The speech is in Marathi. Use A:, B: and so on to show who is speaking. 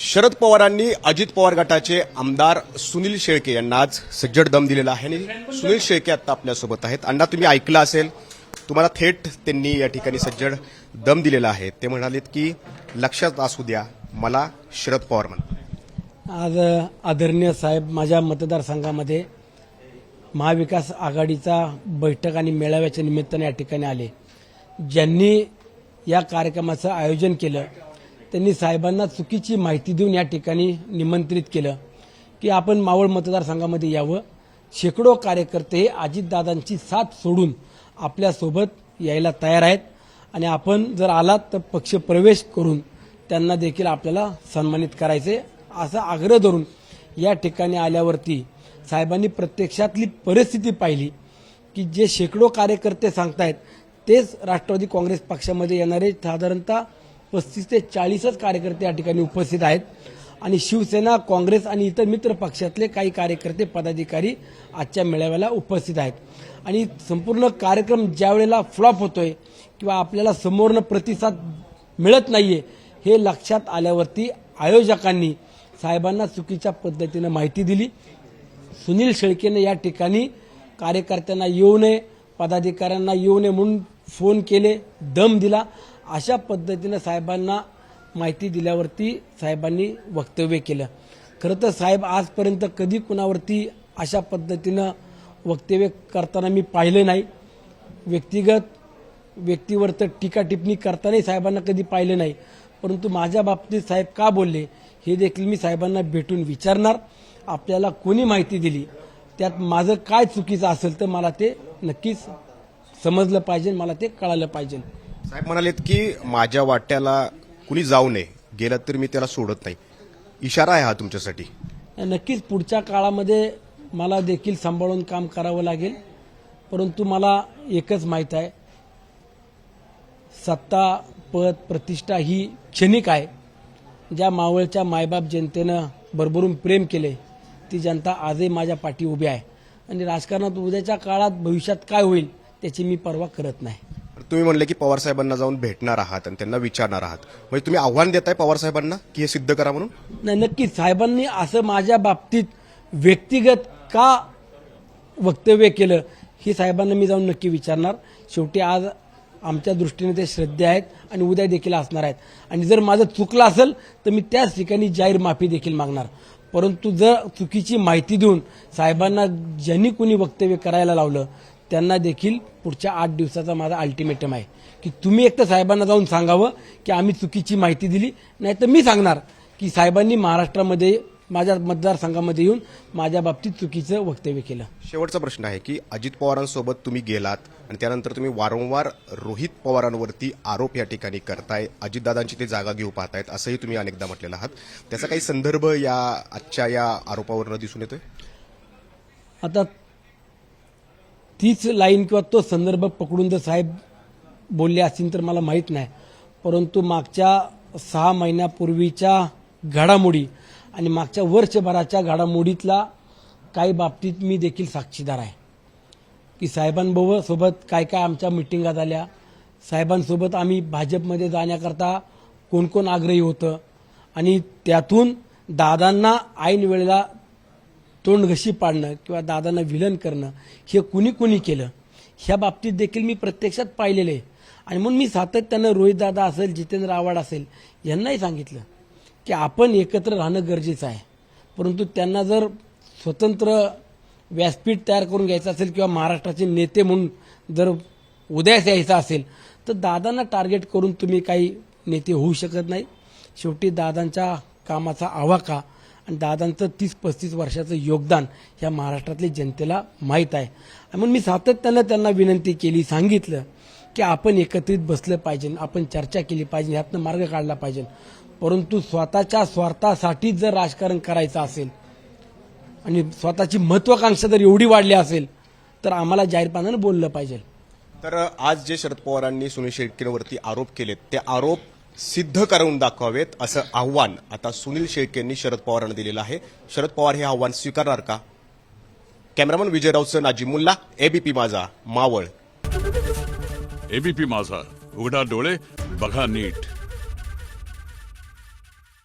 A: शरद पवारांनी अजित पवार गटाचे आमदार सुनील शेळके यांना आज सज्जड दम दिलेला आहे आणि सुनील शेळके आता आपल्यासोबत आहेत. अण्णा, तुम्ही ऐकलं असेल, तुम्हाला थेट त्यांनी या ठिकाणी सज्जड दम दिलेला आहे. ते म्हणालेत की लक्षात असू द्या, मला शरद पवार म्हणतात.
B: आज आदरणीय साहेब माझ्या मतदारसंघामध्ये महाविकास आघाडीचा बैठक आणि मेळाव्याच्या निमित्ताने या ठिकाणी आले. ज्यांनी या कार्यक्रमाचं आयोजन केलं त्यांनी साहेबांना चुकीची माहिती देऊन या ठिकाणी निमंत्रित केलं की आपण मावळ मतदारसंघामध्ये यावं. शेकडो कार्यकर्ते हे अजितदादांची साथ सोडून आपल्यासोबत यायला तयार आहेत आणि आपण जर आलात तर पक्ष प्रवेश करून त्यांना देखील आपल्याला सन्मानित करायचे असा आग्रह धरून या ठिकाणी आल्यावरती साहेबांनी प्रत्यक्षातली परिस्थिती पाहिली की जे शेकडो कार्यकर्ते सांगतायत तेच राष्ट्रवादी काँग्रेस पक्षामध्ये येणारे साधारणतः 35 ते 40च कार्यकर्ते या ठिकाणी उपस्थित आहेत आणि शिवसेना, काँग्रेस आणि इतर मित्र पक्षातले काही कार्यकर्ते, पदाधिकारी आजच्या मेळाव्याला उपस्थित आहेत. आणि संपूर्ण कार्यक्रम ज्या वेळेला फ्लॉप होतोय किंवा आपल्याला समोरनं प्रतिसाद मिळत नाहीये हे लक्षात आल्यावरती आयोजकांनी साहेबांना चुकीच्या पद्धतीनं माहिती दिली. सुनील शेळकेने या ठिकाणी कार्यकर्त्यांना येऊ नये, पदाधिकाऱ्यांना येऊ नये म्हणून फोन केले, दम दिला. अशा पद्धतीनं साहेबांना माहिती दिल्यावरती साहेबांनी वक्तव्य केलं. खरं तर साहेब आजपर्यंत कधी कुणावरती अशा पद्धतीनं वक्तव्य करताना मी पाहिलं नाही. व्यक्तीवर तर टीका टिप्पणी करतानाही साहेबांना कधी पाहिलं नाही. परंतु माझ्या बाबतीत साहेब का बोलले हे देखील मी साहेबांना भेटून विचारणार. आपल्याला कोणी माहिती दिली त्यात माझं काय चुकीचं असेल तर मला ते नक्कीच समजलं पाहिजे, मला ते कळालं पाहिजे.
A: साहेब म्हणालेत की माझ्या वाट्याला कुणी जाऊ नये, गेलं तर मी त्याला सोडत नाही. इशारा आहे हा तुमच्यासाठी?
B: नक्कीच पुढच्या काळामध्ये मला देखील सांभाळून काम करावं लागेल. परंतु मला एकच माहीत आहे, सत्ता, पद, प्रतिष्ठा ही क्षणिक आहे. ज्या मावळच्या मायबाप जनतेनं भरभरून प्रेम केले ती जनता आजही माझ्या पाठी उभी आहे आणि राजकारणात उद्याच्या काळात भविष्यात काय होईल त्याची मी पर्वा करत नाही.
A: तुम्ही म्हणले की पवार साहेबांना जाऊन भेटणार आहात आणि त्यांना विचारणार आहात, म्हणजे तुम्ही आव्हान देताय पवार साहेबांना की हे सिद्ध करा म्हणून?
B: नाही, नक्कीच साहेबांनी असं माझ्या बाबतीत व्यक्तिगत का वक्तव्य केलं हे साहेबांना मी जाऊन नक्की विचारणार. शेवटी आज आमच्या दृष्टीने ते श्रद्धे आहेत आणि उद्या देखील असणार आहेत आणि जर माझं चुकलं असेल तर मी त्याच ठिकाणी जाहीर माफी देखील मागणार. परंतु जर चुकीची माहिती देऊन साहेबांना ज्यांनी कुणी वक्तव्य करायला लावलं त्यांना देखील पुढच्या 8 दिवसाचा माझा अल्टिमेटम आहे की तुम्ही एक तर साहेबांना जाऊन सांगावं की आम्ही चुकीची माहिती दिली, नाही तर मी सांगणार की साहेबांनी महाराष्ट्रामध्ये माझ्या मतदारसंघामध्ये येऊन माझ्या बाबतीत चुकीचं वक्तव्य केलं.
A: शेवटचा प्रश्न आहे की अजित पवारांसोबत तुम्ही गेलात आणि त्यानंतर तुम्ही वारंवार रोहित पवारांवरती आरोप या ठिकाणी करताय, अजितदादांची ते जागा घेऊ पाहतायत असंही तुम्ही अनेकदा म्हटलेलं आहात. त्याचा काही संदर्भ या आजच्या या आरोपावरनं दिसून येतोय?
B: आता तीच लाईन किंवा तो संदर्भ पकडून जर साहेब बोलले असतील तर मला माहीत नाही. परंतु मागच्या 6 महिन्यापूर्वीच्या घडामोडी आणि मागच्या वर्षभराच्या घडामोडीतला काही बाबतीत मी देखील साक्षीदार आहे की साहेबांसोबत काय काय आमच्या मिटिंगा झाल्या, साहेबांसोबत आम्ही भाजपमध्ये जाण्याकरता कोण कोण आग्रही होतं आणि त्यातून दादांना ऐन वेळेला तोंडघशी पाडणं किंवा दादांना विलन करणं हे कुणी कुणी केलं ह्या बाबतीत देखील मी प्रत्यक्षात पाहिलेलं आहे. आणि म्हणून मी सातत्यानं रोहितदादा असेल, जितेंद्र आव्हाड असेल यांनाही सांगितलं की आपण एकत्र राहणं गरजेचं आहे. परंतु त्यांना जर स्वतंत्र व्यासपीठ तयार करून घ्यायचं असेल किंवा महाराष्ट्राचे नेते म्हणून जर उदयास यायचं असेल तर दादांना टार्गेट करून तुम्ही काही नेते होऊ शकत नाही. शेवटी दादांच्या कामाचा आवाका आणि दादांचं 30-35 वर्षाचं योगदान ह्या महाराष्ट्रातल्या जनतेला माहीत आहे. म्हणून मी सातत्यानं त्यांना विनंती केली, सांगितलं की आपण एकत्रित बसलं पाहिजे, आपण चर्चा केली पाहिजे, ह्यातनं मार्ग काढला पाहिजे. परंतु स्वतःच्या स्वार्थासाठी जर राजकारण करायचं असेल आणि स्वतःची महत्वाकांक्षा जर एवढी वाढली असेल तर आम्हाला जाहीरपणानं बोललं पाहिजे.
A: तर आज जे शरद पवारांनी सुनील शेळकेंवरती आरोप केलेत ते आरोप सिद्ध करून दाखवावेत असं आव्हान आता सुनील शेळकेंनी शरद पवारांना दिलेलं आहे. शरद पवार हे आव्हान स्वीकारणार का? कॅमेरामन विजय राऊतसह नाजिम मुल्ला, एबीपी माझा, मावळ.
C: एबीपी माझा, उघडा डोळे बघा नीट.